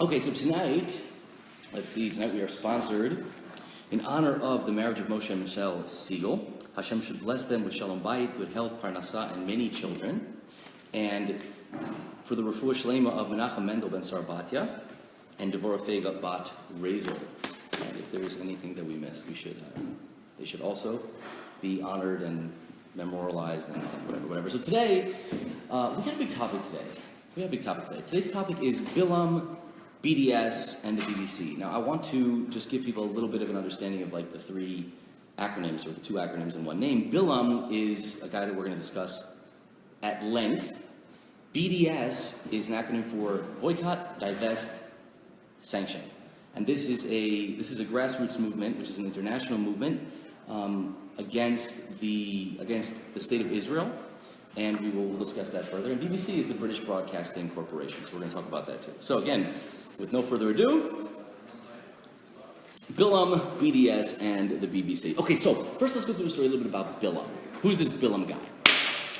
Okay, so tonight we are sponsored in honor of the marriage of Moshe and Michelle Siegel. Hashem should bless them with shalom bayit, good health, parnasah, and many children. And for the refuah shlema of Menachem Mendel ben Sarbatya and Devorah Fega bat Rezel. And if there is anything that we missed, they should also be honored and memorialized and whatever. So today, we got a big topic today. Today's topic is Balaam, BDS, and the BBC. Now, I want to just give people a little bit of an understanding of like the three acronyms, or the two acronyms in one name. Balaam is a guy that we're going to discuss at length. BDS is an acronym for Boycott, Divest, Sanction. And this is a grassroots movement, which is an international movement against the state of Israel. And we'll discuss that further. And BBC is the British Broadcasting Corporation, so we're going to talk about that too. So again, with no further ado, Balaam, BDS, and the BBC. Okay, so first let's go through the story a little bit about Balaam. Who's this Balaam guy?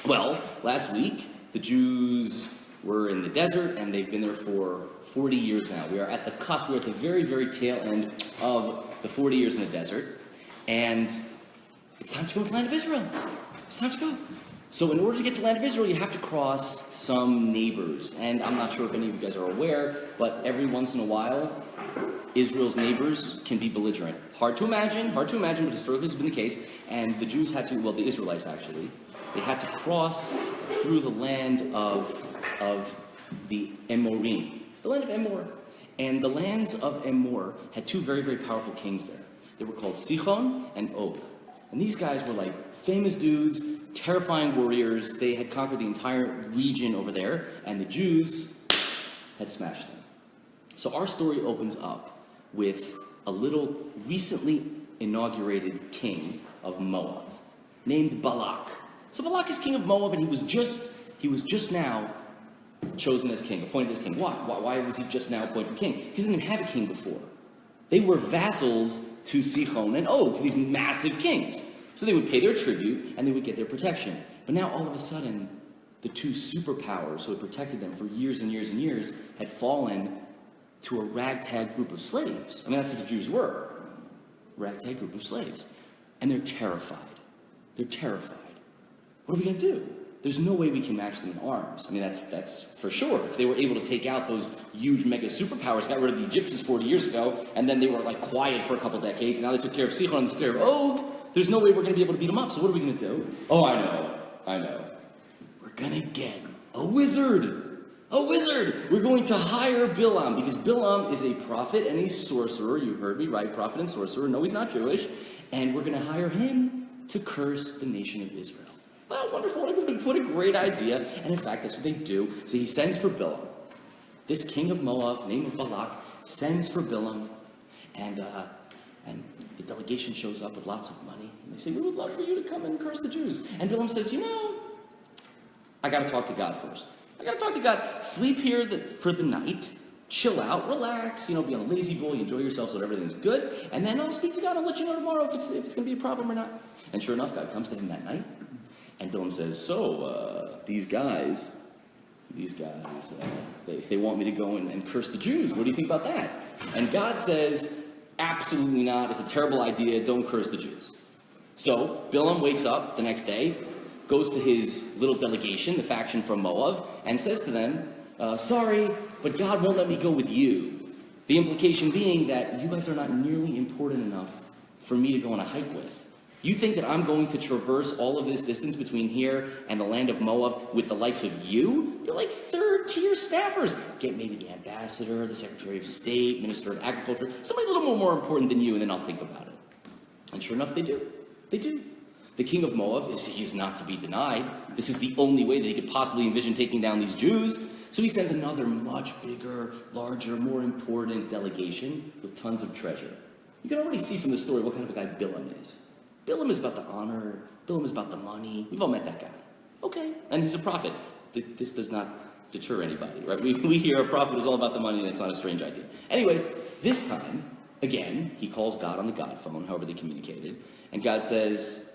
Well, last week, the Jews were in the desert, and they've been there for 40 years now. We are at the cusp, we're at the very, very tail end of the 40 years in the desert, and it's time to go to the land of Israel. It's time to go. So in order to get to the land of Israel, you have to cross some neighbors. And I'm not sure if any of you guys are aware, but every once in a while, Israel's neighbors can be belligerent. Hard to imagine, but historically it's been the case. And the Jews had to, well, the Israelites actually, they had to cross through the land of the Amorim, the land of Emor. And the lands of Emor had two very, very powerful kings there. They were called Sichon and Og. And these guys were like famous dudes, terrifying warriors. They had conquered the entire region over there, and the Jews had smashed them. So our story opens up with a little recently inaugurated king of Moab named Balak. So Balak is king of Moab, and he was just now chosen as king, appointed as king. Why was he just now appointed king? Because he didn't have a king before. They were vassals to Sichon and Og, to these massive kings. So they would pay their tribute, and they would get their protection. But now, all of a sudden, the two superpowers who had protected them for years and years and years had fallen to a ragtag group of slaves. I mean, that's what the Jews were. Ragtag group of slaves. And they're terrified. They're terrified. What are we going to do? There's no way we can match them in arms. I mean, that's for sure. If they were able to take out those huge mega superpowers, got rid of the Egyptians 40 years ago, and then they were like quiet for a couple decades, now they took care of Sichon and took care of Og, there's no way we're going to be able to beat them up. So what are we going to do? Oh, I know. We're going to get a wizard. A wizard. We're going to hire Balaam, because Balaam is a prophet and a sorcerer. You heard me right, prophet and sorcerer. No, he's not Jewish. And we're going to hire him to curse the nation of Israel. Well, wonderful. What a great idea. And in fact, that's what they do. So he sends for Balaam. This king of Moab, named Balak, sends for Balaam. And the delegation shows up with lots of money. And they say, we would love for you to come and curse the Jews. And Balaam says, I got to talk to God first. I got to talk to God. Sleep here for the night. Chill out. Relax. Be on a lazy boy. Enjoy yourself so everything's good. And then I'll speak to God and let you know tomorrow if it's going to be a problem or not. And sure enough, God comes to him that night. And Balaam says, these guys, they want me to go and curse the Jews. What do you think about that? And God says, absolutely not. It's a terrible idea. Don't curse the Jews. So Balaam wakes up the next day, goes to his little delegation, the faction from Moab, and says to them, sorry, but God won't let me go with you. The implication being that you guys are not nearly important enough for me to go on a hike with. You think that I'm going to traverse all of this distance between here and the land of Moab with the likes of you? You're like third-tier staffers. Get maybe the ambassador, the Secretary of State, Minister of Agriculture, somebody a little more important than you, and then I'll think about it. And sure enough, they do. They do. The king of Moab is not to be denied. This is the only way that he could possibly envision taking down these Jews. So he sends another much bigger, larger, more important delegation with tons of treasure. You can already see from the story what kind of a guy Balaam is. Balaam is about the honor. Balaam is about the money. We've all met that guy. Okay. And he's a prophet. This does not deter anybody, right? We hear a prophet is all about the money, and it's not a strange idea. Anyway, this time, again, he calls God on the God phone, however they communicated, and God says,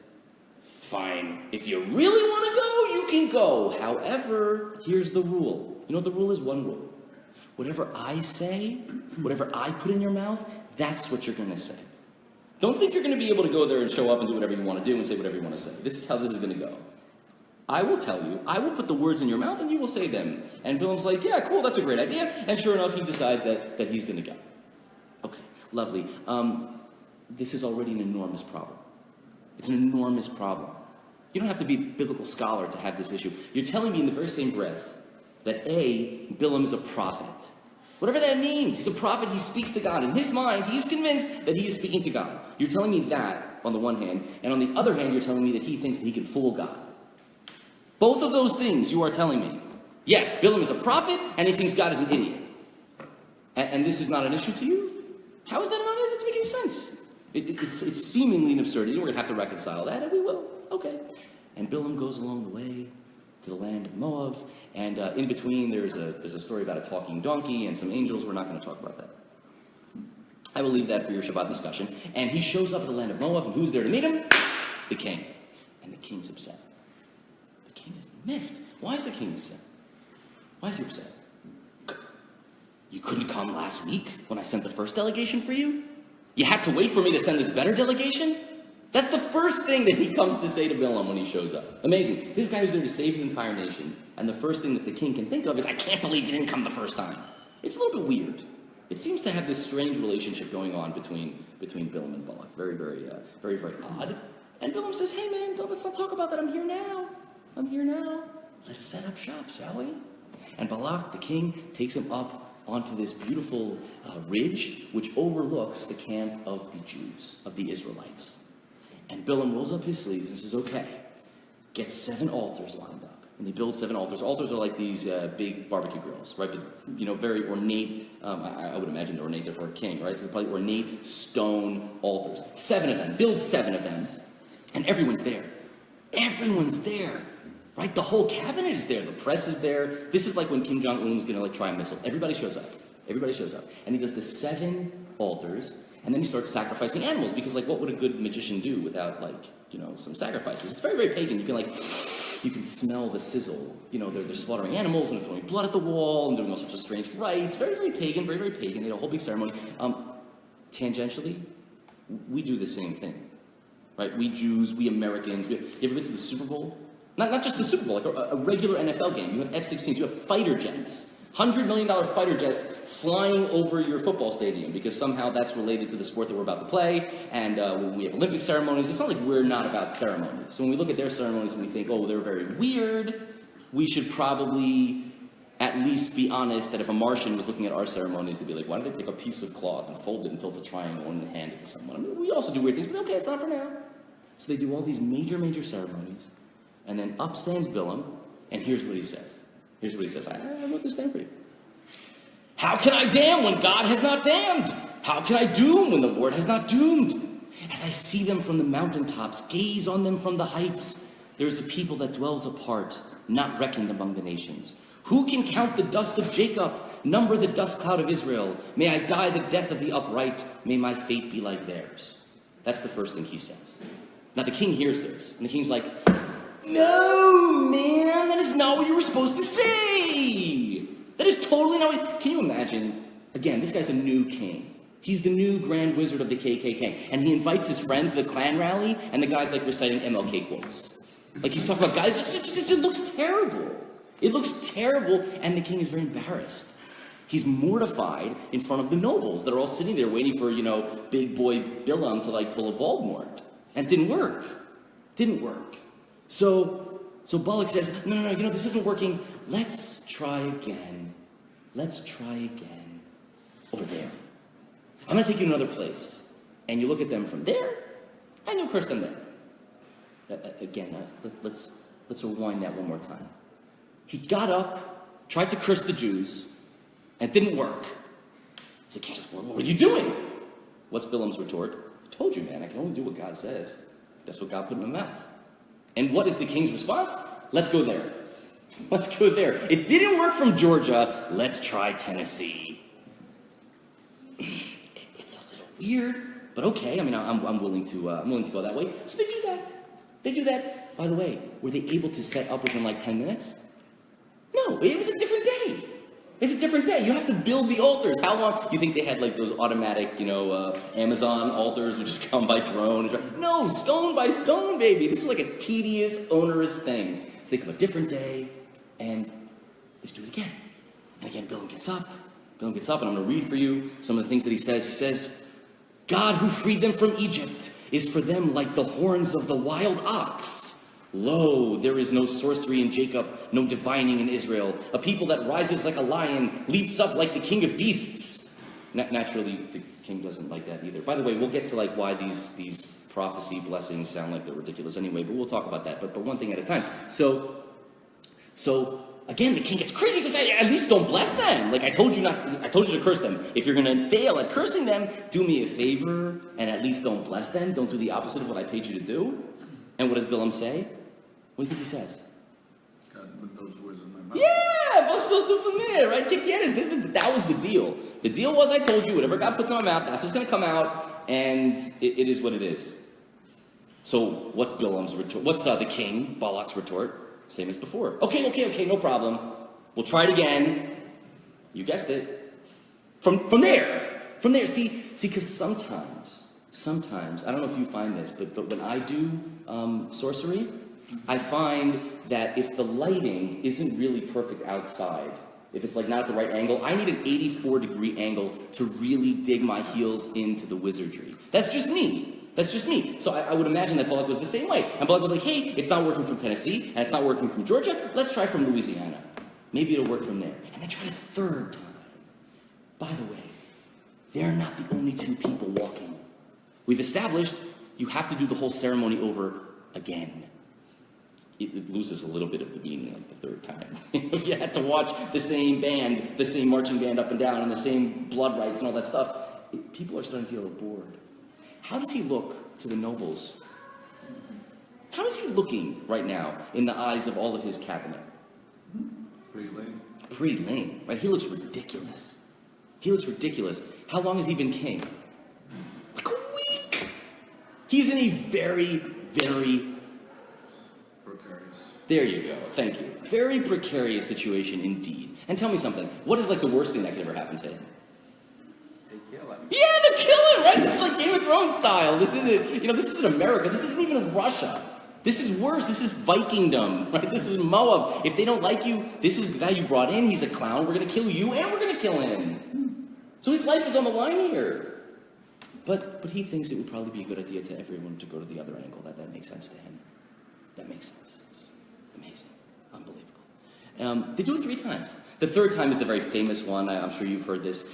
fine, if you really want to go, you can go. However, here's the rule. You know what the rule is? One rule. Whatever I say, whatever I put in your mouth, that's what you're going to say. Don't think you're going to be able to go there and show up and do whatever you want to do and say whatever you want to say. This is how this is going to go. I will tell you, I will put the words in your mouth and you will say them. And Balaam's like, yeah, cool, that's a great idea. And sure enough, he decides that he's going to go. Okay, lovely. This is already an enormous problem. It's an enormous problem. You don't have to be a biblical scholar to have this issue. You're telling me in the very same breath that Balaam is a prophet. Whatever that means. He's a prophet, he speaks to God. In his mind, he is convinced that he is speaking to God. You're telling me that on the one hand, and on the other hand, you're telling me that he thinks that he can fool God. Both of those things you are telling me. Yes, Balaam is a prophet, and he thinks God is an idiot. And this is not an issue to you? How is that not? That doesn't make any sense. It's seemingly an absurdity. We're going to have to reconcile that, and we will. Okay. And Balaam goes along the way to the land of Moab, and in between there's a story about a talking donkey and some angels. We're not going to talk about that. I will leave that for your Shabbat discussion. And he shows up at the land of Moab, and who's there to meet him? The king. And the king's upset. The king is miffed. Why is the king upset? Why is he upset? You couldn't come last week when I sent the first delegation for you? You had to wait for me to send this better delegation? That's the first thing that he comes to say to Balaam when he shows up. Amazing. This guy was there to save his entire nation. And the first thing that the king can think of is, I can't believe you didn't come the first time. It's a little bit weird. It seems to have this strange relationship going on between Balaam and Balak. Very, very odd. And Balaam says, hey man, let's not talk about that. I'm here now. Let's set up shop, shall we? And Balak, the king, takes him up onto this beautiful ridge, which overlooks the camp of the Jews, of the Israelites. And Balaam rolls up his sleeves and says, okay, get 7 altars lined up. And they build 7 altars. Altars are like these big barbecue grills, right? But, very ornate. I would imagine they're ornate, they're for a king, right? So they're probably ornate stone altars. 7 of them. Build 7 of them. And everyone's there. Everyone's there. Right? The whole cabinet is there. The press is there. This is like when Kim Jong-un was going to try a missile. Everybody shows up. Everybody shows up. And he does the 7 altars. And then he starts sacrificing animals, because what would a good magician do without some sacrifices? It's very, very pagan. You can smell the sizzle. They're slaughtering animals and they're throwing blood at the wall and doing all sorts of strange rites. Very, very pagan, very, very pagan. They had a whole big ceremony. Tangentially, we do the same thing, right? We Jews, we Americans. You ever been to the Super Bowl? Not just the Super Bowl, a regular NFL game. You have F-16s, you have fighter jets, $100 million fighter jets flying over your football stadium, because somehow that's related to the sport that we're about to play. And when we have Olympic ceremonies, it's not like we're not about ceremonies. So when we look at their ceremonies and we think, oh, they're very weird, we should probably at least be honest that if a Martian was looking at our ceremonies, they'd be like, why don't they take a piece of cloth and fold it until it's a triangle and hand it to someone? I mean, we also do weird things, but okay, it's not for now. So they do all these major, major ceremonies. And then up stands Balaam, and here's what he says. Here's what he says. I wrote this down for you. How can I damn when God has not damned? How can I doom when the Lord has not doomed? As I see them from the mountaintops, gaze on them from the heights, there is a people that dwells apart, not reckoned among the nations. Who can count the dust of Jacob, number the dust cloud of Israel? May I die the death of the upright, may my fate be like theirs. That's the first thing he says. Now the king hears this, and the king's like, no, man, that is not what you were supposed to say. That is totally not what... Can you imagine? Again, this guy's a new king. He's the new Grand Wizard of the KKK. And he invites his friend to the Klan rally, and the guy's reciting MLK quotes. He's talking about God. It looks terrible. It looks terrible, and the king is very embarrassed. He's mortified in front of the nobles that are all sitting there waiting for, big boy Balaam to pull a Voldemort. And it didn't work. Didn't work. So Balak says, no, this isn't working. Let's try again. Let's try again. Over there. I'm going to take you to another place. And you look at them from there, and you'll curse them there. Again, let's rewind that one more time. He got up, tried to curse the Jews, and it didn't work. So he says, what are you doing? What's Balaam's retort? I told you, man, I can only do what God says. That's what God put in my mouth. And what is the king's response? Let's go there. Let's go there. It didn't work from Georgia. Let's try Tennessee. It's a little weird, but okay. I mean, I'm willing to go that way. So they do that. They do that. By the way, were they able to set up within 10 minutes? No, it was a different day. It's a different day. You have to build the altars. How long? You think they had like those automatic, Amazon altars would just come by drone? No, stone by stone, baby. This is like a tedious, onerous thing. Think of a different day, and let's do it again. And again, Balaam gets up, and I'm going to read for you some of the things that he says. He says, God who freed them from Egypt is for them like the horns of the wild ox. Lo, there is no sorcery in Jacob, no divining in Israel. A people that rises like a lion, leaps up like the king of beasts. Naturally, the king doesn't like that either. By the way, we'll get to like why these prophecy blessings sound like they're ridiculous anyway, but we'll talk about that. But one thing at a time. So again, the king gets crazy because at least don't bless them. Like I told you to curse them. If you're going to fail at cursing them, do me a favor and at least don't bless them. Don't do the opposite of what I paid you to do. And what does Balaam say? What do you think he says? God put those words in my mouth. Yeah, was supposed to from there, right? That was the deal. The deal was I told you, whatever God puts in my mouth, that's what's going to come out, and it is what it is. So what's Balaam's retort? What's the king, Balak's retort? Same as before. Okay, no problem. We'll try it again. You guessed it. From there. See, because sometimes, I don't know if you find this, but when I do sorcery, I find that if the lighting isn't really perfect outside, if it's like not at the right angle, I need an 84-degree angle to really dig my heels into the wizardry. That's just me. So I would imagine that Balak was the same way. And Balak was like, hey, it's not working from Tennessee, and it's not working from Georgia. Let's try from Louisiana. Maybe it'll work from there. And they tried a third time. By the way, they're not the only two people walking. We've established you have to do the whole ceremony over again. It loses a little bit of the meaning like the third time. If you had to watch the same band, the same marching band up and down, and the same blood rites and all that stuff, people are starting to get a little bored. How does he look to the nobles? How is he looking right now in the eyes of all of his cabinet? Pretty lame, right? He looks ridiculous. How long has he been king? Like a week. He's in a very, very precarious. There you go. Thank you. Very precarious situation indeed. And tell me something. What is like the worst thing that could ever happen to him? They kill him. Yeah, they're killing, right? This is like Game of Thrones style. This isn't America. This isn't even Russia. This is worse. This is Vikingdom, right? This is Moab. If they don't like you, this is the guy you brought in. He's a clown. We're going to kill you and we're going to kill him. So his life is on the line here. But he thinks it would probably be a good idea to everyone to go to the other angle. That makes sense to him. That makes sense. It's amazing. Unbelievable. They do it 3 times. The third time is the very famous one. I'm sure you've heard this.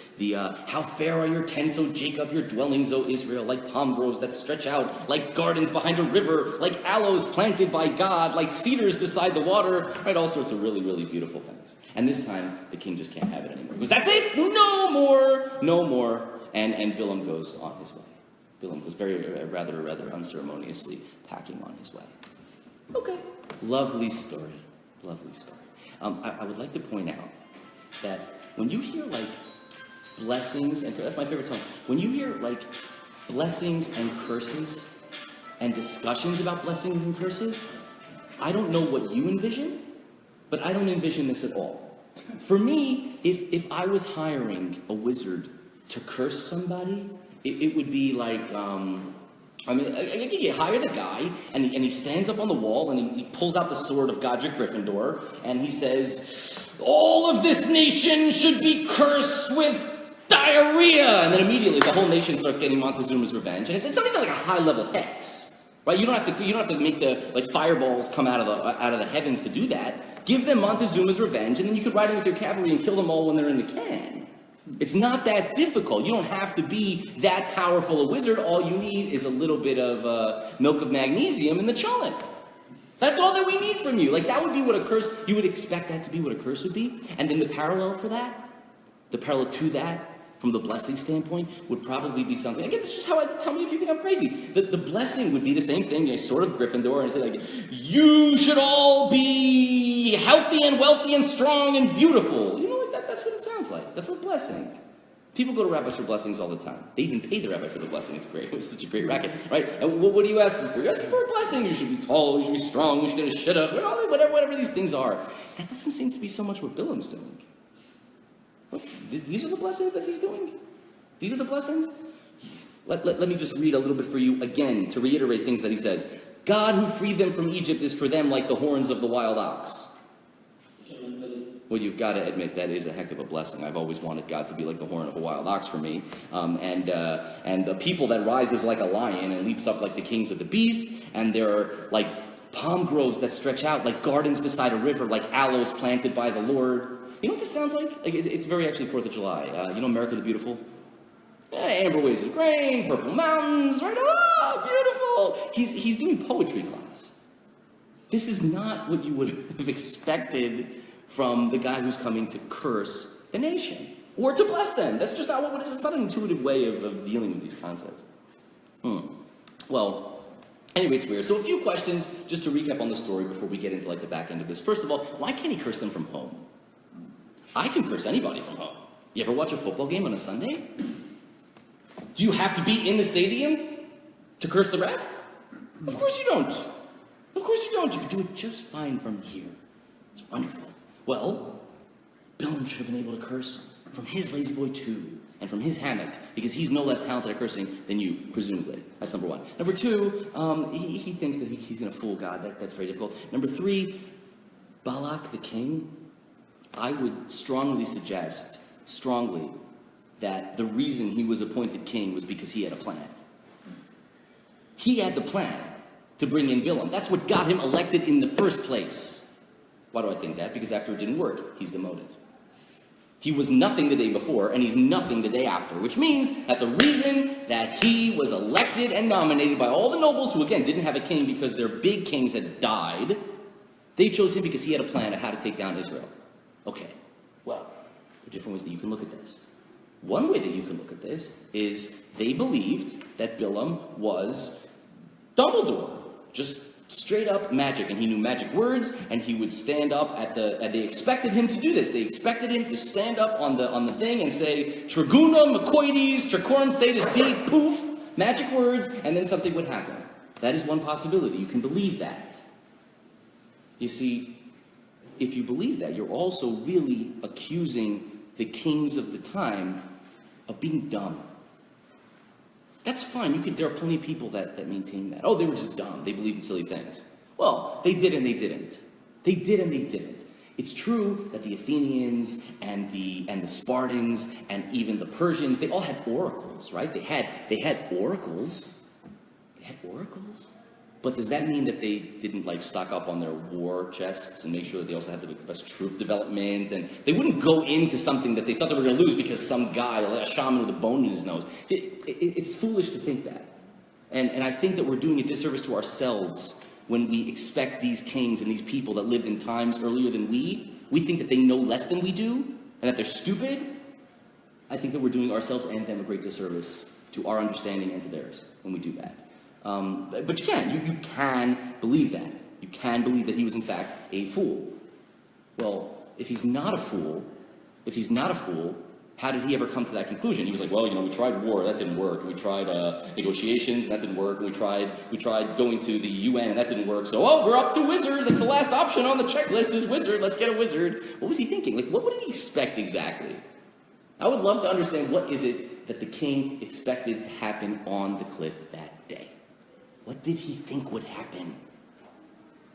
How fair are your tents, O Jacob, your dwellings, O Israel, like palm groves that stretch out, like gardens behind a river, like aloes planted by God, like cedars beside the water, right? All sorts of really, really beautiful things. And this time, the king just can't have it anymore. He goes, that's it! No more. And Balaam goes on his way. Balaam goes rather unceremoniously packing on his way. Okay. Lovely story. I would like to point out that when you hear like blessings, and that's my favorite song, when you hear like blessings and curses and discussions about blessings and curses, I don't know what you envision, but I don't envision this at all. For me, if I was hiring a wizard to curse somebody, it would be like, you hire the guy, and he stands up on the wall, and he pulls out the sword of Godric Gryffindor, and he says, all of this nation should be cursed with diarrhea! And then immediately the whole nation starts getting Montezuma's revenge, and it's not even like a high-level hex, right? You don't have to make the like fireballs come out of the heavens to do that. Give them Montezuma's revenge, and then you could ride in with your cavalry and kill them all when they're in the can. It's not that difficult. You don't have to be that powerful a wizard. All you need is a little bit of milk of magnesium in the cholent. That's all that we need from you. Like, that would be what a curse, you would expect that to be what a curse would be. And then the parallel to that, from the blessing standpoint, would probably be something. Again, this is just how tell me if you think I'm crazy. The blessing would be the same thing, a sword of Gryffindor, and say like, you should all be healthy and wealthy and strong and beautiful. You know, like that's what it sounds like. That's a blessing. People go to rabbis for blessings all the time. They even pay the rabbi for the blessing. It's great. It's such a great racket, right? And what are you asking for? You're asking for a blessing. You should be tall. You should be strong. You should get a shit up. Whatever these things are. That doesn't seem to be so much what Balaam's doing. These are the blessings that he's doing? These are the blessings? Let me just read a little bit for you again to reiterate things that he says. God who freed them from Egypt is for them like the horns of the wild ox. Well, you've got to admit that is a heck of a blessing. I've always wanted God to be like the horn of a wild ox for me. And the people that rises like a lion and leaps up like the kings of the beast. And there are like palm groves that stretch out like gardens beside a river, like aloes planted by the Lord. You know what this sounds like? It's very actually 4th of July. You know America the Beautiful? Amber waves of grain, purple mountains, right? Oh, beautiful! He's doing poetry class. This is not what you would have expected from the guy who's coming to curse the nation or to bless them. That's just not what it is. It's not an intuitive way of dealing with these concepts. Well, anyway, it's weird. So a few questions just to recap on the story before we get into like the back end of this. First of all, why can't he curse them from home? I can curse anybody from home. You ever watch a football game on a Sunday? Do you have to be in the stadium to curse the ref? Of course you don't. Of course you don't. You can do it just fine from here. It's wonderful. Well, Balaam should have been able to curse from his lazy boy too, and from his hammock, because he's no less talented at cursing than you, presumably. That's number one. Number two, he thinks that he's going to fool God. That's very difficult. Number three, Balak the king, I would strongly suggest, that the reason he was appointed king was because he had a plan. He had the plan to bring in Balaam. That's what got him elected in the first place. Why do I think that? Because after it didn't work, he's demoted. He was nothing the day before, and he's nothing the day after, which means that the reason that he was elected and nominated by all the nobles, who again didn't have a king because their big kings had died, they chose him because he had a plan of how to take down Israel. Okay, well, there are different ways that you can look at this. One way that you can look at this is they believed that Balaam was Dumbledore, just straight up magic, and he knew magic words, and he would stand up and they expected him to do this. They expected him to stand up on the thing and say, Traguna, Macoides, Tricorum, Satis, Deed, poof, magic words, and then something would happen. That is one possibility. You can believe that. You see, if you believe that, you're also really accusing the kings of the time of being dumb. That's fine. There are plenty of people that maintain that. Oh, they were just dumb. They believed in silly things. Well, they did and they didn't. They did and they didn't. It's true that the Athenians and the Spartans and even the Persians, they all had oracles, right? They had oracles. They had oracles. But does that mean that they didn't like stock up on their war chests and make sure that they also had the best troop development? And they wouldn't go into something that they thought they were going to lose because some guy, or a shaman with a bone in his nose. It's foolish to think that. And I think that we're doing a disservice to ourselves when we expect these kings and these people that lived in times earlier than we think that they know less than we do and that they're stupid. I think that we're doing ourselves and them a great disservice to our understanding and to theirs when we do that. But you can believe that. You can believe that he was in fact a fool. Well, if he's not a fool, how did he ever come to that conclusion? He was like, well, we tried war, that didn't work. We tried negotiations, that didn't work. We tried going to the UN, and that didn't work. So, we're up to wizard. That's the last option on the checklist is wizard. Let's get a wizard. What was he thinking? Like, what did he expect exactly? I would love to understand what is it that the king expected to happen on the cliff that day. What did he think would happen?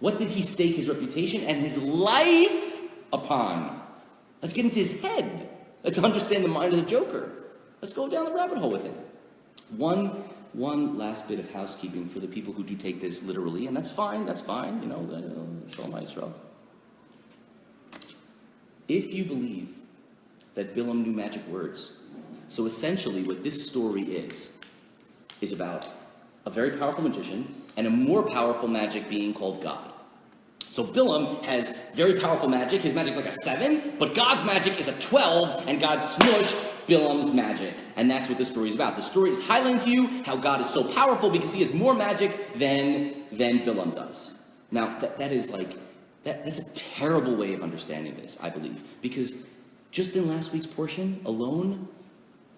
What did he stake his reputation and his life upon? Let's get into his head. Let's understand the mind of the Joker. Let's go down the rabbit hole with it. One last bit of housekeeping for the people who do take this literally, and that's fine, Shalom Yisrael. If you believe that Balaam knew magic words, so essentially what this story is about a very powerful magician and a more powerful magic being called God. So Balaam has very powerful magic. His magic is like a 7, but God's magic is a 12, and God smushed Balaam's magic. And that's what this story is about. The story is highlighting to you how God is so powerful because he has more magic than Balaam does. Now, that's a terrible way of understanding this, I believe, because just in last week's portion alone,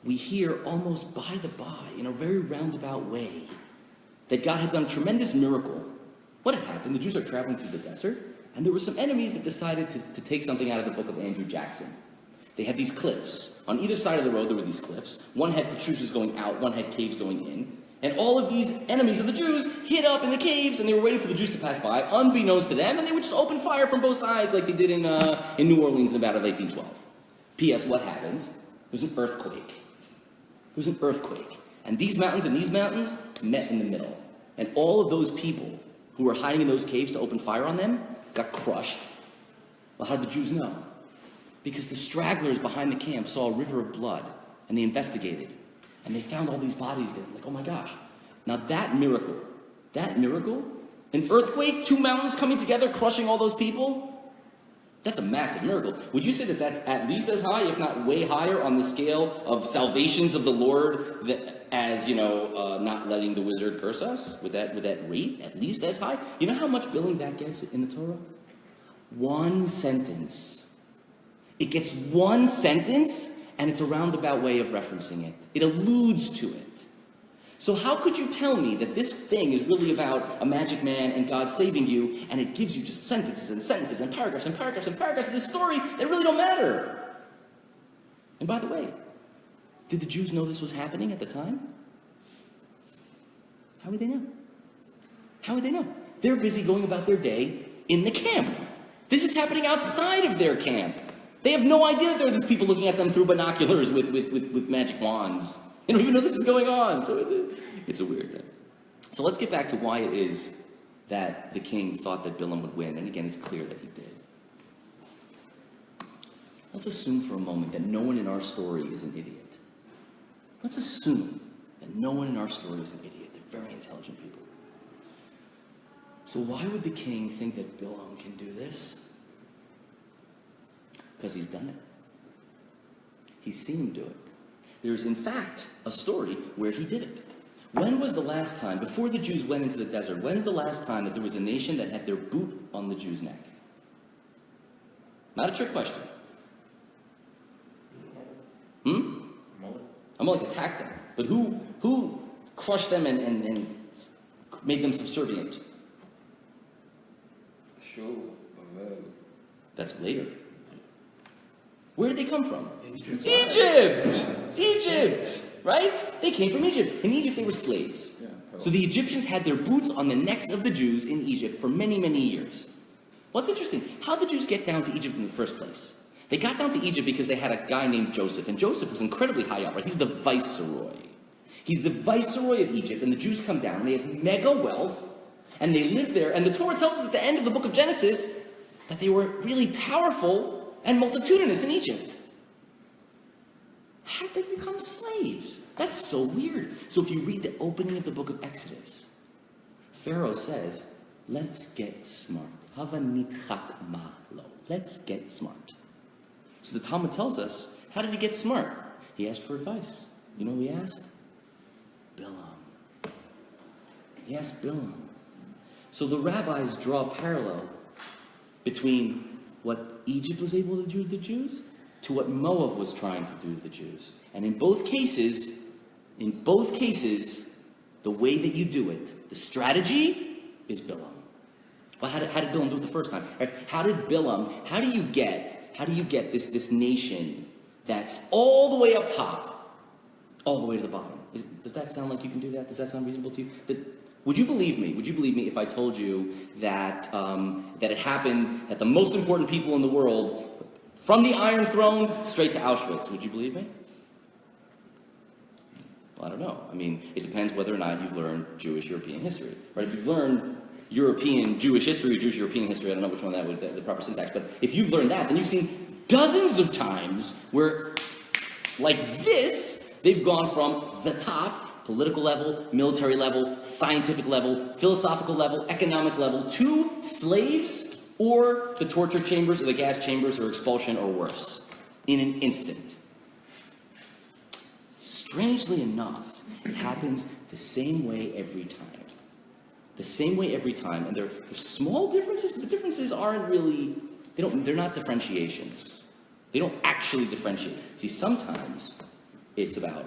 we hear almost by the by, in a very roundabout way, that God had done a tremendous miracle. What had happened? The Jews are traveling through the desert, and there were some enemies that decided to take something out of the book of Andrew Jackson. They had these cliffs. On either side of the road, there were these cliffs. One had protrusions going out, one had caves going in. And all of these enemies of the Jews hid up in the caves, and they were waiting for the Jews to pass by, unbeknownst to them, and they would just open fire from both sides like they did in New Orleans in about 1812. P.S. What happens? There's an earthquake. There's an earthquake. And these mountains met in the middle. And all of those people who were hiding in those caves to open fire on them got crushed. Well, how did the Jews know? Because the stragglers behind the camp saw a river of blood, and they investigated. And they found all these bodies there. Like, oh my gosh. Now that miracle, an earthquake, 2 mountains coming together, crushing all those people, that's a massive miracle. Would you say that that's at least as high, if not way higher, on the scale of salvations of the Lord, as, not letting the wizard curse us? Would that rate at least as high? You know how much billing that gets in the Torah? 1 sentence. It gets 1 sentence, and it's a roundabout way of referencing it. It alludes to it. So how could you tell me that this thing is really about a magic man and God saving you, and it gives you just sentences and sentences and paragraphs and paragraphs and paragraphs of this story that really don't matter? And by the way, did the Jews know this was happening at the time? How would they know? How would they know? They're busy going about their day in the camp. This is happening outside of their camp. They have no idea that there are these people looking at them through binoculars with magic wands. They don't even know this is going on. So it's a weird thing. So let's get back to why it is that the king thought that Balaam would win. And again, it's clear that he did. Let's assume for a moment that no one in our story is an idiot. Let's assume that no one in our story is an idiot. They're very intelligent people. So why would the king think that Balaam can do this? Because he's done it. He's seen him do it. There's, in fact, a story where he did it. When was the last time, before the Jews went into the desert, when's the last time that there was a nation that had their boot on the Jews' neck? Not a trick question. Amalek attacked them. But who crushed them and made them subservient? That's later. Where did they come from? Egypt! Right? They came from Egypt. In Egypt, they were slaves. So the Egyptians had their boots on the necks of the Jews in Egypt for many, many years. What's interesting, how did the Jews get down to Egypt in the first place? They got down to Egypt because they had a guy named Joseph, and Joseph was incredibly high up, right? He's the viceroy. He's the viceroy of Egypt, and the Jews come down, and they have mega wealth, and they live there, and the Torah tells us at the end of the book of Genesis that they were really powerful and multitudinous in Egypt. How did they become slaves? That's so weird. So if you read the opening of the book of Exodus, Pharaoh says, let's get smart. Hava nitchak malo. Let's get smart. So the Talmud tells us, how did he get smart? He asked for advice. You know who he asked? Balaam. He asked Balaam. So the rabbis draw a parallel between what Egypt was able to do to the Jews to what Moab was trying to do to the Jews. And in both cases, the way that you do it, the strategy is Balaam. Well, how did Balaam do it the first time? Right? How do you get this nation that's all the way up top, all the way to the bottom? Does that sound like you can do that? Does that sound reasonable to you? Would you believe me? Would you believe me if I told you that it happened, that the most important people in the world, from the Iron Throne straight to Auschwitz? Would you believe me? Well, I don't know. I mean, it depends whether or not you've learned Jewish European history, right? If you've learned European Jewish history or Jewish European history, I don't know which one that would the proper syntax, but if you've learned that, then you've seen dozens of times where, like this, they've gone from the top, political level, military level, scientific level, philosophical level, economic level, to slaves or the torture chambers or the gas chambers or expulsion or worse in an instant. Strangely enough, it happens the same way every time. The same way every time, and there's small differences, but the differences aren't really, they're not differentiations. They don't actually differentiate. See, sometimes it's about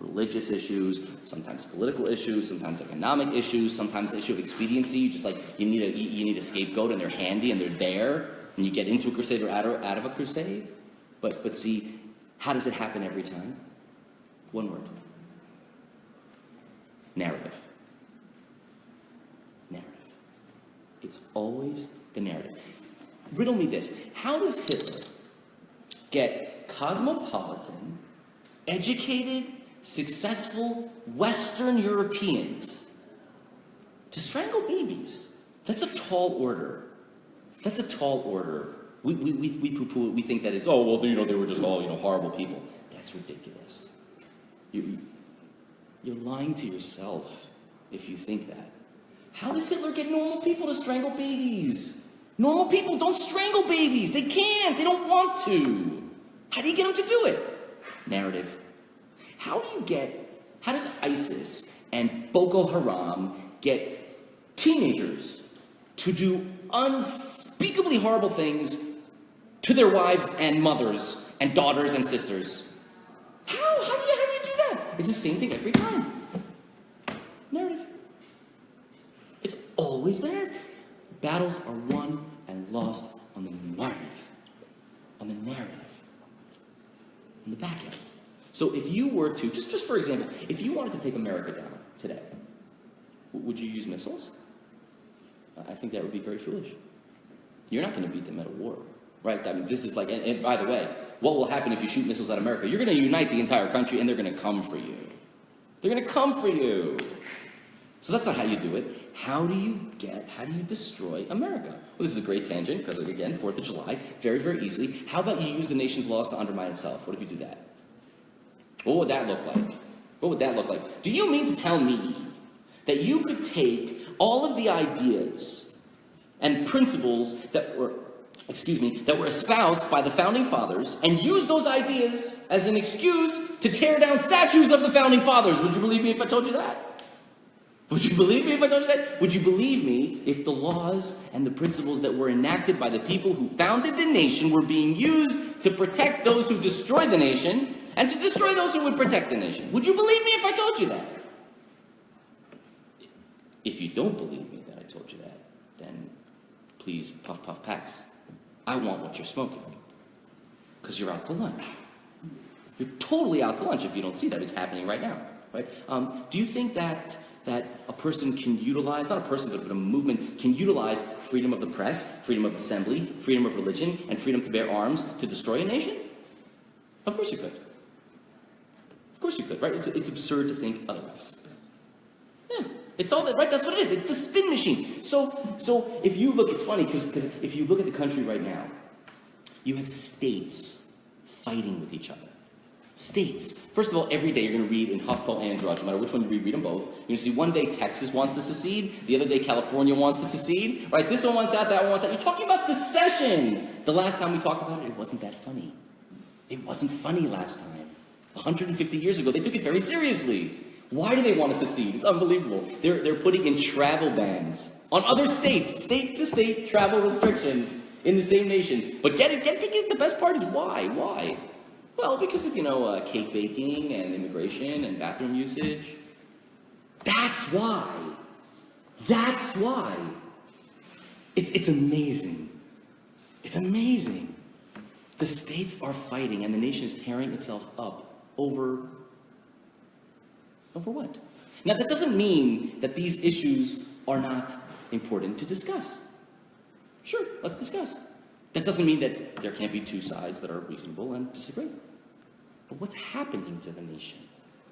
religious issues, sometimes political issues, sometimes economic issues, sometimes the issue of expediency, just like you need a scapegoat and they're handy and they're there, and you get into a crusade or out of a crusade. But see, how does it happen every time? One word. Narrative. Narrative. It's always the narrative. Riddle me this. How does Hitler get cosmopolitan, educated, successful Western Europeans to strangle babies? That's a tall order. That's a tall order. We poo-poo it. We think that it's, oh, well, they were just all, horrible people. That's ridiculous. You're lying to yourself if you think that. How does Hitler get normal people to strangle babies? Normal people don't strangle babies. They can't. They don't want to. How do you get them to do it? Narrative. How does ISIS and Boko Haram get teenagers to do unspeakably horrible things to their wives and mothers and daughters and sisters? How do you do that? It's the same thing every time. Narrative. It's always there. Battles are won and lost on the narrative. On the narrative. On the back end. So if you were to, just for example, if you wanted to take America down today, would you use missiles? I think that would be very foolish. You're not going to beat them at a war, right? I mean, this is like, and by the way, what will happen if you shoot missiles at America? You're going to unite the entire country and they're going to come for you. They're going to come for you. So that's not how you do it. How do you destroy America? Well, this is a great tangent because, again, 4th of July, very, very easily. How about you use the nation's laws to undermine itself? What if you do that? What would that look like? What would that look like? Do you mean to tell me that you could take all of the ideas and principles that were espoused by the founding fathers and use those ideas as an excuse to tear down statues of the founding fathers? Would you believe me if I told you that? Would you believe me if I told you that? Would you believe me if the laws and the principles that were enacted by the people who founded the nation were being used to protect those who destroyed the nation and to destroy those who would protect the nation? Would you believe me if I told you that? If you don't believe me that I told you that, then please puff, puff, pass. I want what you're smoking. Because you're out to lunch. You're totally out to lunch if you don't see that. It's happening right now. Right? Do you think that a person can utilize, not a person, but a movement, can utilize freedom of the press, freedom of assembly, freedom of religion, and freedom to bear arms to destroy a nation? Of course you could. Of course you could, right? It's absurd to think otherwise. Yeah, it's all that, right? That's what it is. It's the spin machine. So if you look, it's funny, because if you look at the country right now, you have states fighting with each other. States. First of all, every day you're going to read in HuffPo and Drudge, no matter which one you read them both. You're going to see one day Texas wants to secede, the other day California wants to secede, right? This one wants out, that one wants out. You're talking about secession. The last time we talked about it wasn't that funny. It wasn't funny last time. 150 years ago, they took it very seriously. Why do they want to secede? It's unbelievable. They're putting in travel bans on other states, state-to-state travel restrictions in the same nation. But get the best part is why? Why? Well, because of, cake baking and immigration and bathroom usage. That's why. That's why. It's amazing. It's amazing. The states are fighting and the nation is tearing itself up over what? Now, that doesn't mean that these issues are not important to discuss. Sure, let's discuss. That doesn't mean that there can't be two sides that are reasonable and disagree. But what's happening to the nation?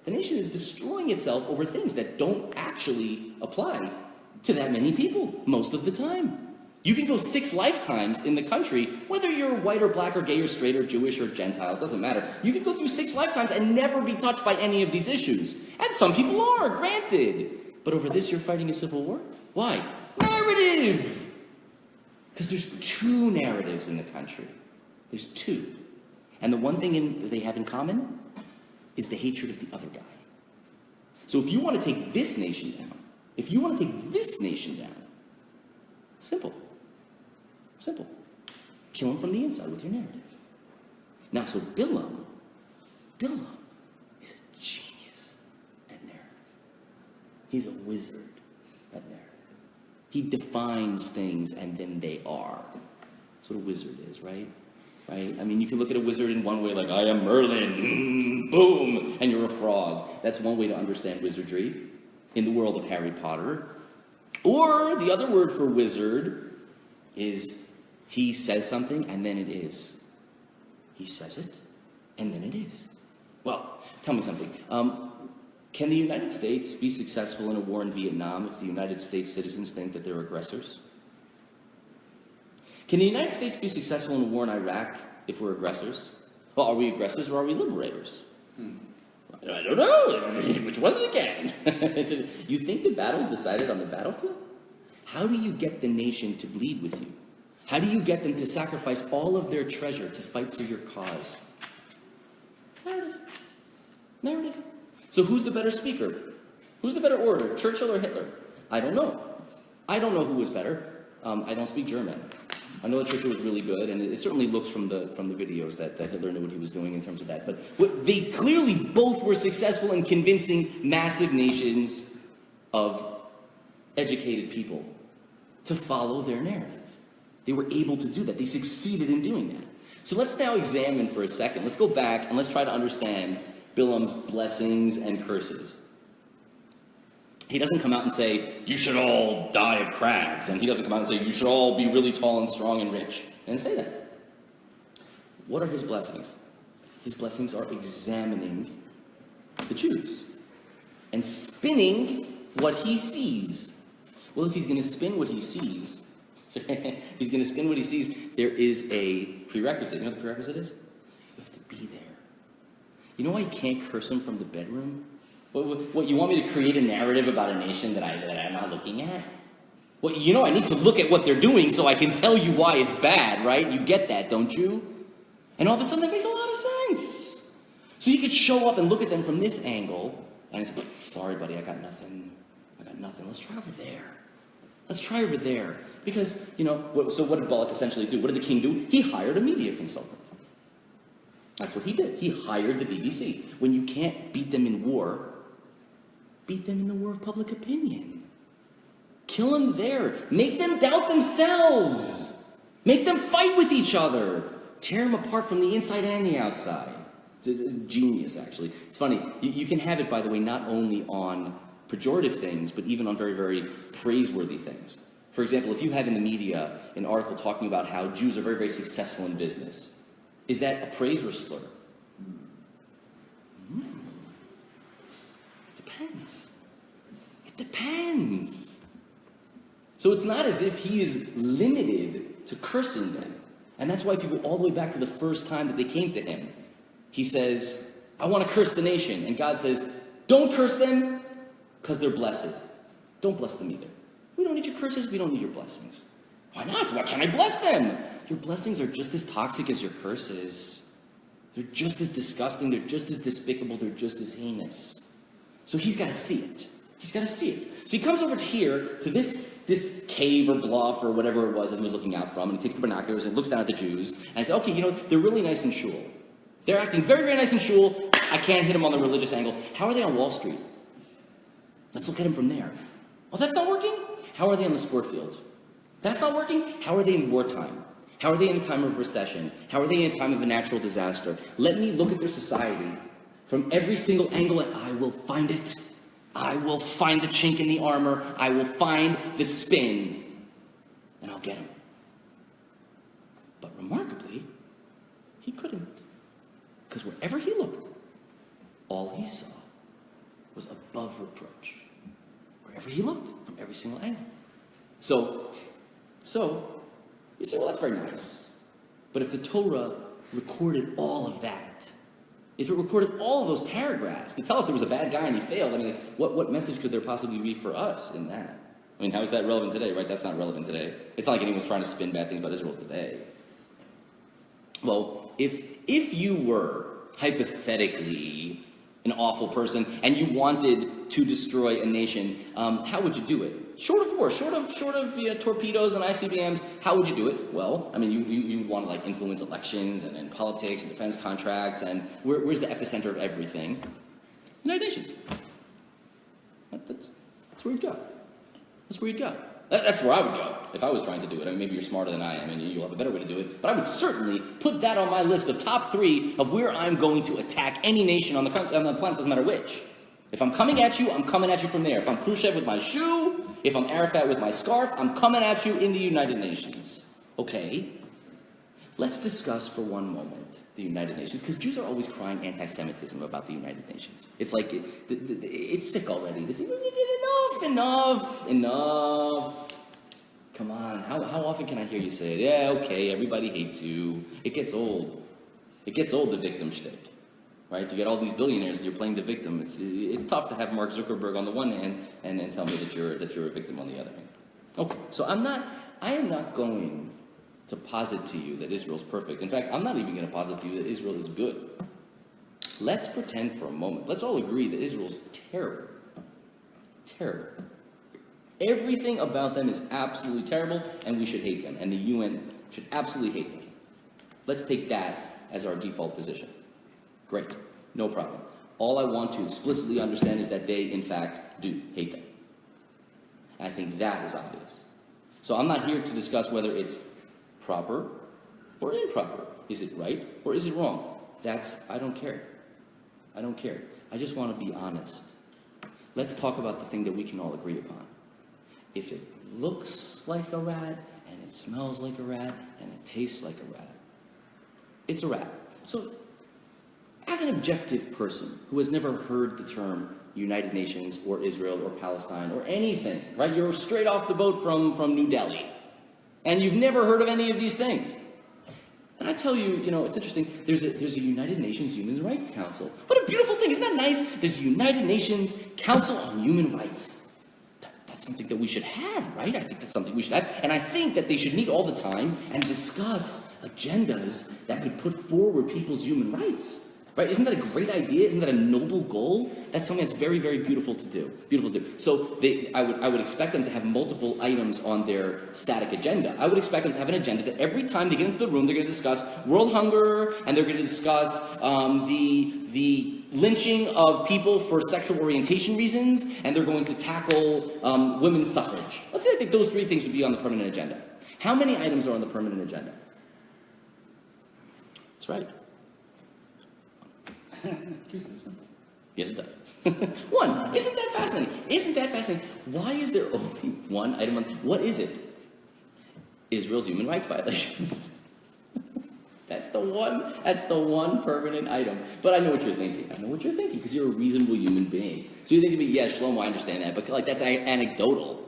The nation is destroying itself over things that don't actually apply to that many people most of the time. You can go 6 lifetimes in the country, whether you're white or black or gay or straight or Jewish or Gentile, it doesn't matter. You can go through 6 lifetimes and never be touched by any of these issues. And some people are, granted. But over this, you're fighting a civil war? Why? Narrative! Because there's 2 narratives in the country. There's 2. And the one thing that they have in common is the hatred of the other guy. So if you want to take this nation down, simple. Simple. Kill him from the inside with your narrative. Now, so Balaam is a genius at narrative. He's a wizard at narrative. He defines things and then they are. That's what a wizard is, right? right? I mean, you can look at a wizard in one way, like, I am Merlin, boom, and you're a frog. That's one way to understand wizardry in the world of Harry Potter. Or the other word for wizard is he says something and then it is. He says it and then it is. Well, tell me something. Can the United States be successful in a war in Vietnam if the United States citizens think that they're aggressors? Can the United States be successful in a war in Iraq if we're aggressors? Well, are we aggressors or are we liberators? I don't know. Which was it again? You think the battle's decided on the battlefield? How do you get the nation to bleed with you? How do you get them to sacrifice all of their treasure to fight for your cause? Narrative. So who's the better speaker? Who's the better orator, Churchill or Hitler? I don't know. I don't know who was better. I don't speak German. I know that Churchill was really good, and it certainly looks from the videos that Hitler knew what he was doing in terms of that. But they clearly both were successful in convincing massive nations of educated people to follow their narrative. They were able to do that. They succeeded in doing that. So let's now examine for a second. Let's go back and let's try to understand Balaam's blessings and curses. He doesn't come out and say, you should all die of crabs. And he doesn't come out and say, you should all be really tall and strong and rich. He didn't say that. What are his blessings? His blessings are examining the Jews and spinning what he sees. Well, if he's going to spin what he sees, there is a prerequisite. You know what the prerequisite is? You have to be there. You know why you can't curse him from the bedroom? What, you want me to create a narrative about a nation that I'm not looking at? Well, you know I need to look at what they're doing so I can tell you why it's bad, right? You get that, don't you? And all of a sudden that makes a lot of sense. So you could show up and look at them from this angle and say, sorry buddy, I got nothing. Let's try over there. Because, so what did Balak essentially do? What did the king do? He hired a media consultant. That's what he did. He hired the BBC. When you can't beat them in war, beat them in the war of public opinion. Kill them there. Make them doubt themselves. Make them fight with each other. Tear them apart from the inside and the outside. It's genius, actually. It's funny. You can have it, by the way, not only on pejorative things, but even on very, very praiseworthy things. For example, if you have in the media an article talking about how Jews are very, very successful in business, is that a praise or a slur? It depends. So it's not as if he is limited to cursing them. And that's why if you go all the way back to the first time that they came to him, he says, I want to curse the nation. And God says, don't curse them because they're blessed. Don't bless them either. We don't need your curses. We don't need your blessings. Why not? Why can't I bless them? Your blessings are just as toxic as your curses. They're just as disgusting. They're just as despicable. They're just as heinous. So he's got to see it. So he comes over here to this cave or bluff or whatever it was that he was looking out from, and he takes the binoculars and looks down at the Jews and says, okay, they're really nice in shul. They're acting very, very nice in shul. I can't hit them on the religious angle. How are they on Wall Street? Let's look at them from there. Oh, that's not working? How are they on the sport field? That's not working? How are they in wartime? How are they in a time of recession? How are they in a time of a natural disaster? Let me look at their society from every single angle, and I will find it. I will find the chink in the armor. I will find the spin, and I'll get him. But remarkably, he couldn't. Because wherever he looked, all he saw was above reproach. Wherever he looked, from every single angle. So, you say, well, that's very nice. But if the Torah recorded all of that, if it recorded all of those paragraphs to tell us there was a bad guy and he failed, I mean, what message could there possibly be for us in that? I mean, how is that relevant today, right? That's not relevant today. It's not like anyone's trying to spin bad things about Israel today. Well, if you were hypothetically an awful person and you wanted to destroy a nation, how would you do it? Short of war, short of torpedoes and ICBMs, how would you do it? Well, I mean, you would want to influence elections and politics and defense contracts, and where's the epicenter of everything? United Nations. That's where you'd go. That's where I would go if I was trying to do it. I mean, maybe you're smarter than I am, and you'll have a better way to do it. But I would certainly put that on my list of top 3 of where I'm going to attack any nation on the planet, doesn't matter which. If I'm coming at you, I'm coming at you from there. If I'm Khrushchev with my shoe, if I'm Arafat with my scarf, I'm coming at you in the United Nations. Okay, let's discuss for one moment the United Nations, because Jews are always crying anti-Semitism about the United Nations. It's like, it's sick already. Enough. Come on, how often can I hear you say it? Yeah, okay, everybody hates you. It gets old. It gets old, the victim shtick. Right? You get all these billionaires and you're playing the victim. It's tough to have Mark Zuckerberg on the one hand and then tell me that you're a victim on the other hand. Okay, so I am not going to posit to you that Israel's perfect. In fact, I'm not even going to posit to you that Israel is good. Let's pretend for a moment. Let's all agree that Israel's terrible. Terrible. Everything about them is absolutely terrible, and we should hate them. And the UN should absolutely hate them. Let's take that as our default position. Great. No problem. All I want to explicitly understand is that they, in fact, do hate them. And I think that is obvious. So I'm not here to discuss whether it's proper or improper. Is it right or is it wrong? I don't care. I don't care. I just want to be honest. Let's talk about the thing that we can all agree upon. If it looks like a rat, and it smells like a rat, and it tastes like a rat, it's a rat. So, as an objective person who has never heard the term United Nations or Israel or Palestine or anything, right? You're straight off the boat from New Delhi. And you've never heard of any of these things. And I tell you, it's interesting, there's a United Nations Human Rights Council. What a beautiful thing, isn't that nice? There's a United Nations Council on Human Rights. That's something that we should have, right? I think that's something we should have. And I think that they should meet all the time and discuss agendas that could put forward people's human rights. Right? Isn't that a great idea? Isn't that a noble goal? That's something that's very, very beautiful to do. So I would expect them to have multiple items on their static agenda. I would expect them to have an agenda that every time they get into the room, they're going to discuss world hunger, and they're going to discuss the lynching of people for sexual orientation reasons, and they're going to tackle women's suffrage. Let's say I think those 3 things would be on the permanent agenda. How many items are on the permanent agenda? That's right. Yes, it does. 1. Isn't that fascinating? Why is there only 1 item on? What is it? Israel's human rights violations. That's the one permanent item. But I know what you're thinking. Because you're a reasonable human being. So you're thinking, yeah, Shlomo, I understand that, but that's anecdotal.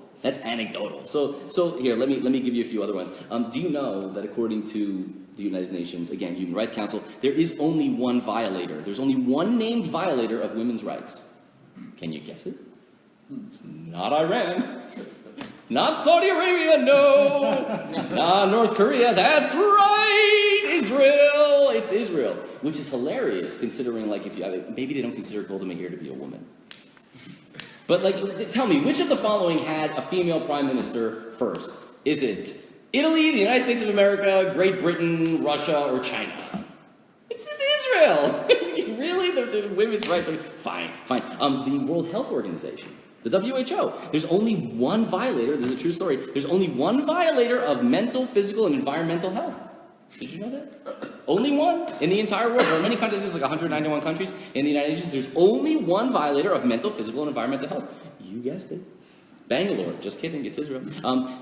So here, let me give you a few other ones. Do you know that according to the United Nations, again, Human Rights Council, there is only one violator. There's only one named violator of women's rights. Can you guess it? It's not Iran. Not Saudi Arabia, no. Not North Korea, that's right. Israel. It's Israel, which is hilarious considering, maybe they don't consider Golda Meir to be a woman. But tell me, which of the following had a female prime minister first? Is it Italy, the United States of America, Great Britain, Russia, or China? It's Israel. Really? The women's rights? Fine. The World Health Organization, the WHO. There's only one violator. This is a true story. There's only one violator of mental, physical, and environmental health. Did you know that? Only one in the entire world. There are many countries. There's 191 countries in the United Nations. There's only one violator of mental, physical, and environmental health. You guessed it. Bangalore. Just kidding. It's Israel.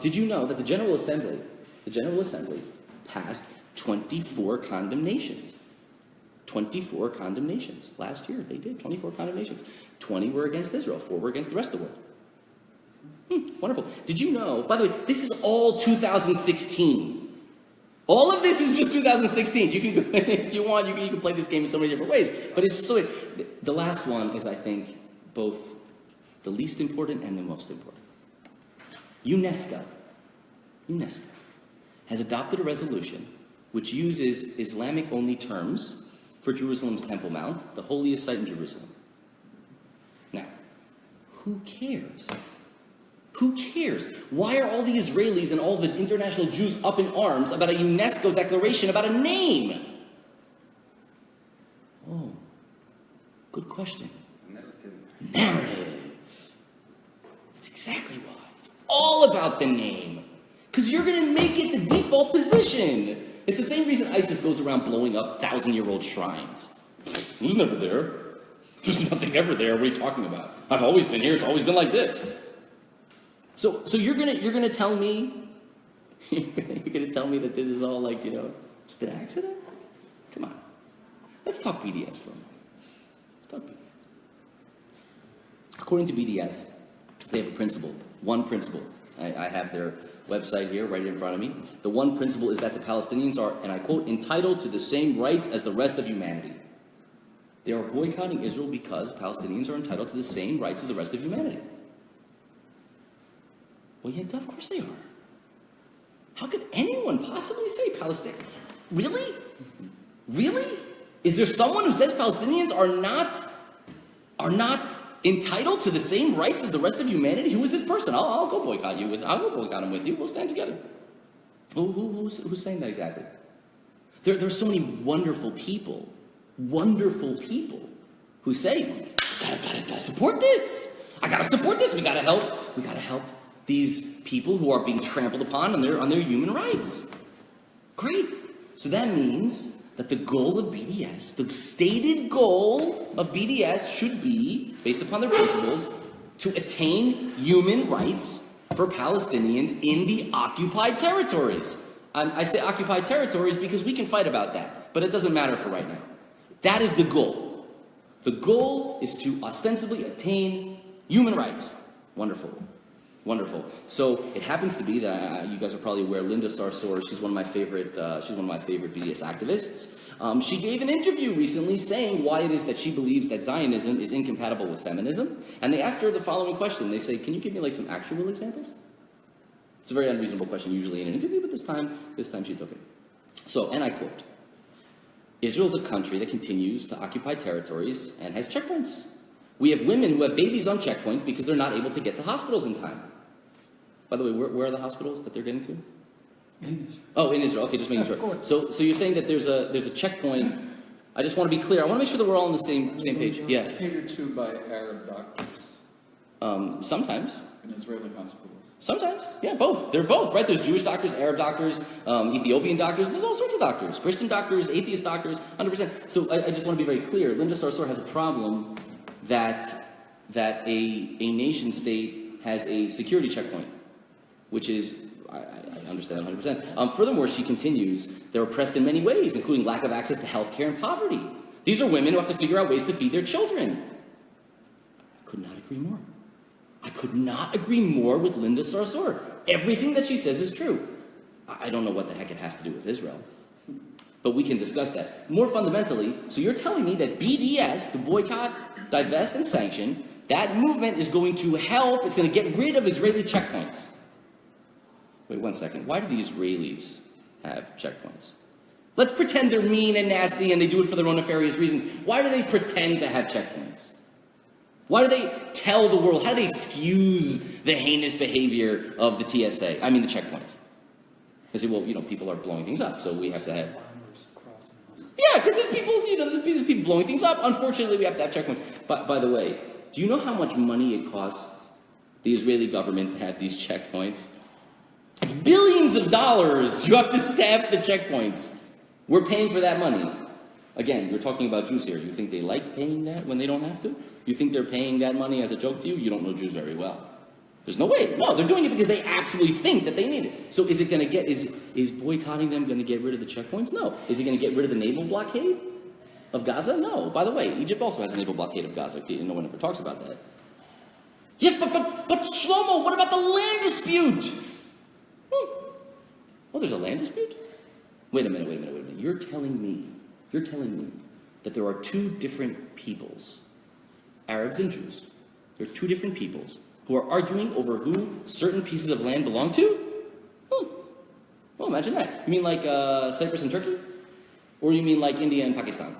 Did you know that the General Assembly passed 24 condemnations? 24 condemnations. Last year they did 24 condemnations. 20 were against Israel. 4 were against the rest of the world. Wonderful. Did you know, by the way, this is all 2016. All of this is just 2016. You can go, if you want, you can play this game in so many different ways. But it's so. The last one is, I think, both the least important and the most important. UNESCO has adopted a resolution which uses Islamic-only terms for Jerusalem's Temple Mount, the holiest site in Jerusalem. Now, who cares? Who cares? Why are all the Israelis and all the international Jews up in arms about a UNESCO declaration about a name? Oh, good question. Narrative. That's exactly why. all about the name. Because you're going to make it the default position. It's the same reason ISIS goes around blowing up 1,000-year-old shrines. It was never there. There's nothing ever there. What are you talking about? I've always been here. It's always been like this. So you're gonna tell me you're gonna tell me that this is all like, just an accident? Come on. Let's talk BDS for a moment. Let's talk BDS. According to BDS, they have a principle. One principle. I have their website here right in front of me. The one principle is that the Palestinians are, and I quote, entitled to the same rights as the rest of humanity. They are boycotting Israel because Palestinians are entitled to the same rights as the rest of humanity. Well, yeah, of course they are. How could anyone possibly say Palestine? Really? Really? Is there someone who says Palestinians are not entitled to the same rights as the rest of humanity? Who is this person? I'll go boycott you with. I'll go boycott him with you. We'll stand together. Who's saying that exactly? There are so many wonderful people who say, gotta support this. I gotta support this. We gotta help these people who are being trampled upon on their human rights. Great. So that means that the goal of BDS, the stated goal of BDS should be, based upon their principles, to attain human rights for Palestinians in the occupied territories. I say occupied territories because we can fight about that, but it doesn't matter for right now. That is the goal. The goal is to ostensibly attain human rights. Wonderful. Wonderful. So it happens to be that you guys are probably aware. Linda Sarsour, she's one of my favorite. She's one of my favorite BDS activists. She gave an interview recently saying why it is that she believes that Zionism is incompatible with feminism. And they asked her the following question. They say, "Can you give me like some actual examples?" It's a very unreasonable question usually in an interview, but this time she took it. So, and I quote: "Israel is a country that continues to occupy territories and has checkpoints. We have women who have babies on checkpoints because they're not able to get to hospitals in time." By the way, where are the hospitals that they're getting to? In Israel. Oh, in Israel. Okay, just making sure. Of course. So you're saying that there's a checkpoint. I just want to be clear. I want to make sure that we're all on the same page. Yeah. Catered to by Arab doctors Sometimes. in Israeli hospitals. Sometimes. Yeah, both. They're both, right? There's Jewish doctors, Arab doctors, Ethiopian doctors. There's all sorts of doctors. Christian doctors, atheist doctors, 100%. So I just want to be very clear. Linda Sarsour has a problem that a nation state has a security checkpoint, which is, I understand 100%. Furthermore, she continues, they're oppressed in many ways, including lack of access to healthcare and poverty. These are women who have to figure out ways to feed their children. I could not agree more. I could not agree more with Linda Sarsour. Everything that she says is true. I don't know what the heck it has to do with Israel, but we can discuss that. More fundamentally, so you're telling me that BDS, the boycott, divest, and sanction, that movement is going to help, it's going to get rid of Israeli checkpoints. Wait 1 second. Why do the Israelis have checkpoints? Let's pretend they're mean and nasty and they do it for their own nefarious reasons. Why do they pretend to have checkpoints? Why do they tell the world? How do they excuse the heinous behavior of the TSA? I mean the checkpoints. They say, well, people are blowing things up, so we have to have... Yeah, because there's people, there's people blowing things up. Unfortunately, we have to have checkpoints. But by the way, do you know how much money it costs the Israeli government to have these checkpoints? It's billions of dollars. You have to staff the checkpoints. We're paying for that money. Again, you're talking about Jews here. You think they like paying that when they don't have to? You think they're paying that money as a joke to you? You don't know Jews very well. There's no way. No, they're doing it because they absolutely think that they need it. So is it going to get, is boycotting them going to get rid of the checkpoints? No. Is it going to get rid of the naval blockade of Gaza? No. By the way, Egypt also has a naval blockade of Gaza. No one ever talks about that. Yes, but Shlomo, what about the land dispute? Oh, there's a land dispute? Wait a minute. You're telling me that there are two different peoples, Arabs and Jews. There are two different peoples who are arguing over who certain pieces of land belong to? Well, imagine that. You mean like Cyprus and Turkey? Or you mean like India and Pakistan?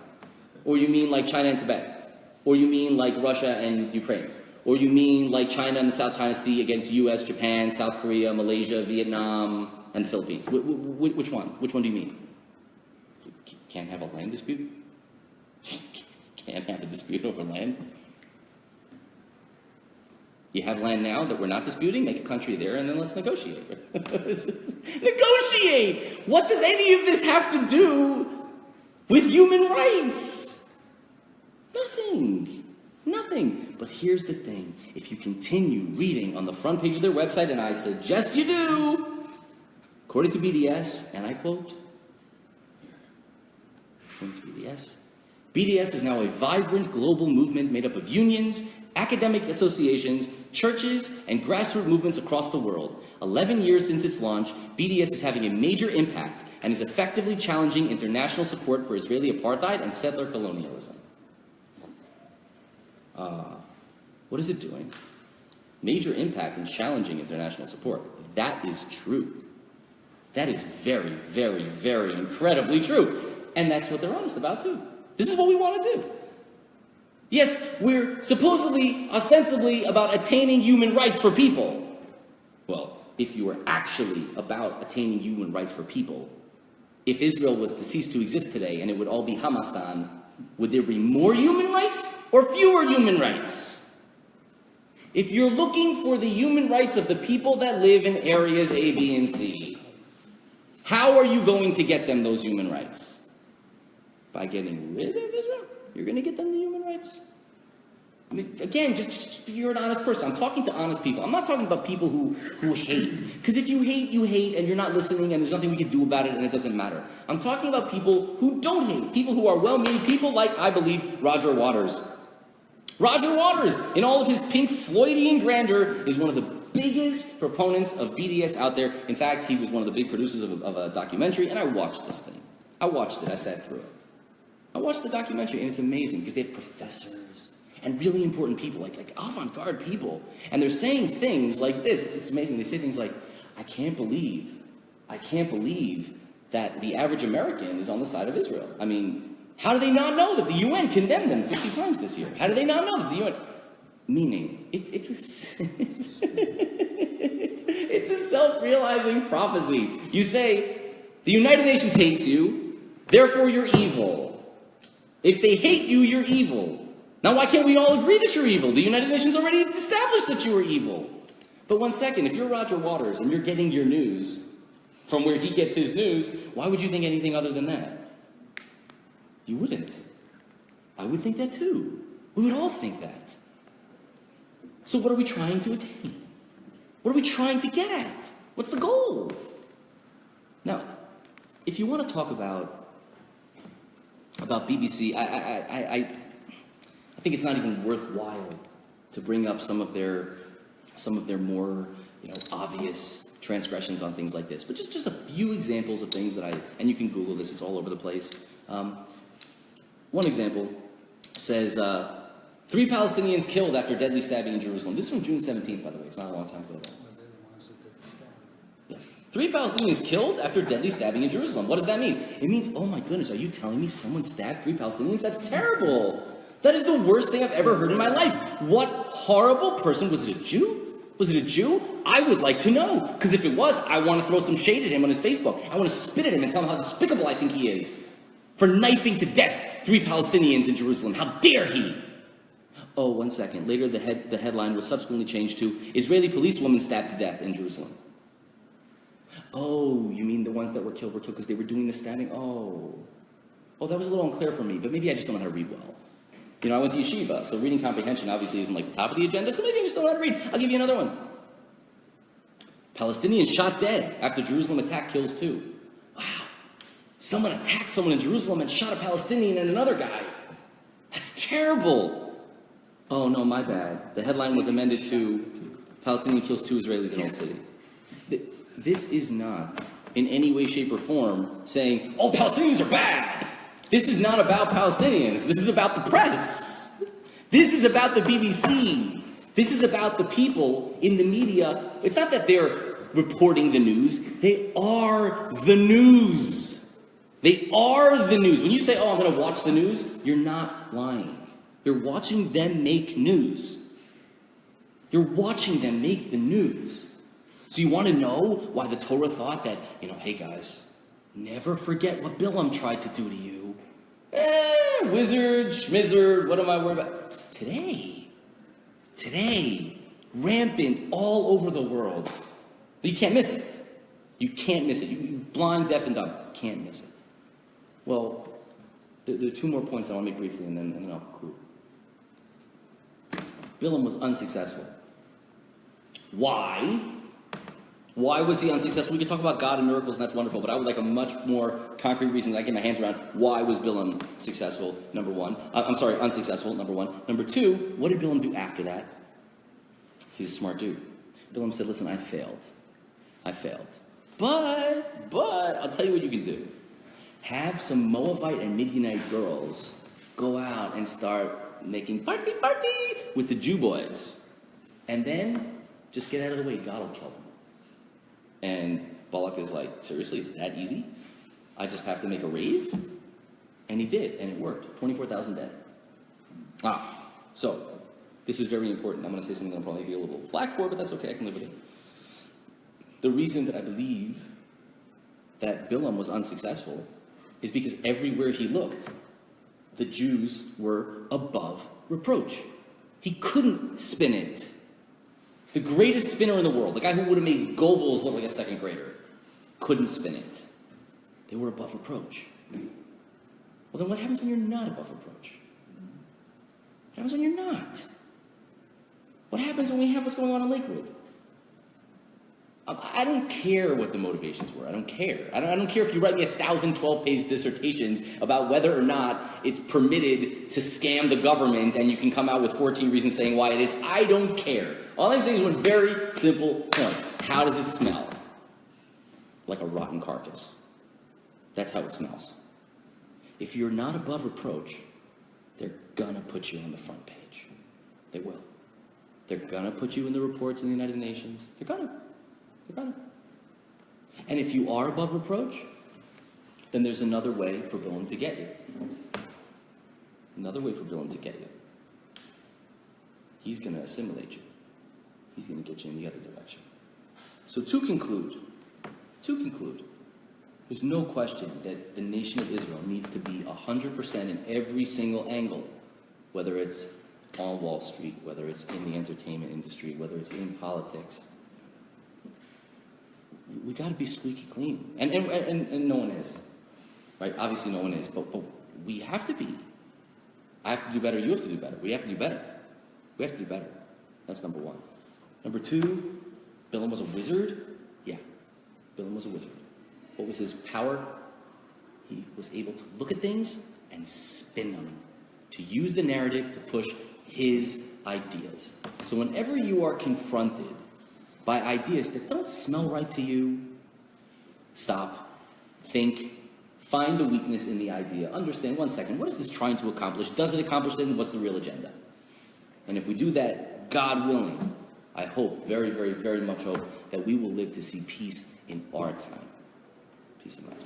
Or you mean like China and Tibet? Or you mean like Russia and Ukraine? Or you mean like China and the South China Sea against US, Japan, South Korea, Malaysia, Vietnam, and the Philippines? Which one? Which one do you mean? Can't have a land dispute? Can't have a dispute over land? You have land now that we're not disputing, make a country there, and then let's negotiate. Negotiate! What does any of this have to do with human rights? Nothing. Nothing. But here's the thing. If you continue reading on the front page of their website, and I suggest you do, according to BDS, and I quote, according to BDS is now a vibrant global movement made up of unions, academic associations, churches, and grassroots movements across the world. 11 years since its launch, BDS is having a major impact and is effectively challenging international support for Israeli apartheid and settler colonialism. What is it doing? Major impact and challenging international support. That is true. That is very, very, very incredibly true. And that's what they're honest about too. This is what we want to do. Yes, we're supposedly, ostensibly about attaining human rights for people. Well, if you were actually about attaining human rights for people, if Israel was to cease to exist today and it would all be Hamastan, would there be more human rights or fewer human rights? If you're looking for the human rights of the people that live in areas A, B, and C, how are you going to get them those human rights? By getting rid of Israel? You're going to get them the human rights? I mean, again, just you're an honest person. I'm talking to honest people. I'm not talking about people who hate. Because if you hate, and you're not listening, and there's nothing we can do about it, and it doesn't matter. I'm talking about people who don't hate. People who are well-meaning. People like, I believe, Roger Waters. Roger Waters, in all of his Pink Floydian grandeur, is one of the biggest proponents of BDS out there. In fact, he was one of the big producers of a documentary, and I watched this thing. I watched it. I sat through it. I watched the documentary, and it's amazing because they have professors and really important people, like avant-garde people. And they're saying things like this. It's just amazing. They say things like, I can't believe that the average American is on the side of Israel. I mean, how do they not know that the UN condemned them 50 times this year? How do they not know that the UN... Meaning, it's a self-realizing prophecy. You say, the United Nations hates you, therefore you're evil. If they hate you, you're evil. Now, why can't we all agree that you're evil? The United Nations already established that you were evil. But one second, if you're Roger Waters and you're getting your news from where he gets his news, why would you think anything other than that? You wouldn't. I would think that too. We would all think that. So what are we trying to attain? What are we trying to get at? What's the goal? Now, if you want to talk about BBC, I think it's not even worthwhile to bring up some of their more obvious transgressions on things like this. But just a few examples of things that and you can Google this, it's all over the place. One example says, 3 Palestinians killed after deadly stabbing in Jerusalem. This is from June 17th, by the way. It's not a long time ago. Yeah. 3 Palestinians killed after deadly stabbing in Jerusalem. What does that mean? It means, oh my goodness, are you telling me someone stabbed 3 Palestinians? That's terrible. That is the worst thing I've ever heard in my life. What horrible person. Was it a Jew? Was it a Jew? I would like to know. Because if it was, I want to throw some shade at him on his Facebook. I want to spit at him and tell him how despicable I think he is for knifing to death 3 Palestinians in Jerusalem. How dare he? Oh, one second. Later, the headline was subsequently changed to Israeli policewoman stabbed to death in Jerusalem. Oh, you mean the ones that were killed because they were doing the stabbing? Oh, that was a little unclear for me, but maybe I just don't know how to read well. I went to yeshiva, so reading comprehension obviously isn't like the top of the agenda, so maybe I just don't know how to read. I'll give you another one. Palestinian shot dead after Jerusalem attack kills 2. Wow. Someone attacked someone in Jerusalem and shot a Palestinian and another guy. That's terrible. Oh, no, my bad. The headline was amended to Palestinian kills 2 Israelis in Old City. This is not in any way, shape, or form saying, all Palestinians are bad. This is not about Palestinians. This is about the press. This is about the BBC. This is about the people in the media. It's not that they're reporting the news. They are the news. They are the news. When you say, oh, I'm going to watch the news, you're not lying. You're watching them make news. You're watching them make the news. So you want to know why the Torah thought that, hey guys, never forget what Balaam tried to do to you. Wizard, schmizzard, what am I worried about? Today, rampant all over the world. You can't miss it. You can't miss it. You blind, deaf, and dumb. Can't miss it. Well, there are two more points I want to make briefly, and then I'll conclude. Balaam was unsuccessful. Why? Why was he unsuccessful? We could talk about God and miracles, and that's wonderful, but I would like a much more concrete reason that I get my hands around. Why was Balaam successful, number one? Unsuccessful, number one. Number two, what did Balaam do after that? He's a smart dude. Balaam said, listen, I failed. But, I'll tell you what you can do. Have some Moabite and Midianite girls go out and start making party with the Jew boys. And then, just get out of the way, God will kill them. And Balak is like, seriously, it's that easy? I just have to make a rave? And he did, and it worked. 24,000 dead. So, this is very important. I'm going to say something I'll probably get a little flack for, but that's okay, I can live with it. The reason that I believe that Balaam was unsuccessful is because everywhere he looked, the Jews were above reproach. He couldn't spin it. The greatest spinner in the world, the guy who would have made Goebbels look like a second grader, couldn't spin it. They were above reproach. Well, then what happens when you're not above reproach? What happens when you're not? What happens when we have what's going on in Lakewood? I don't care what the motivations were. I don't care. I don't care if you write me 1,012-page dissertations about whether or not it's permitted to scam the government and you can come out with 14 reasons saying why it is. I don't care. All I'm saying is one very simple point. How does it smell? Like a rotten carcass. That's how it smells. If you're not above reproach, they're gonna put you on the front page. They will. They're gonna put you in the reports in the United Nations. They're gonna. And if you are above reproach, then there's another way for Balaam to get you. Another way for Balaam to get you. He's going to assimilate you. He's going to get you in the other direction. So to conclude, there's no question that the nation of Israel needs to be 100% in every single angle, whether it's on Wall Street, whether it's in the entertainment industry, whether it's in politics. We got to be squeaky clean, and no one is, right? Obviously, no one is, but we have to be. I have to do better. You have to do better. We have to do better. We have to do better. That's number one. Number two, Balaam was a wizard. Yeah, Balaam was a wizard. What was his power? He was able to look at things and spin them, to use the narrative to push his ideas. So whenever you are confronted by ideas that don't smell right to you, stop, think, find the weakness in the idea, understand, 1 second, what is this trying to accomplish? Does it accomplish it? And what's the real agenda? And if we do that, God willing, I hope, very, very, very much hope, that we will live to see peace in our time. Peace and life.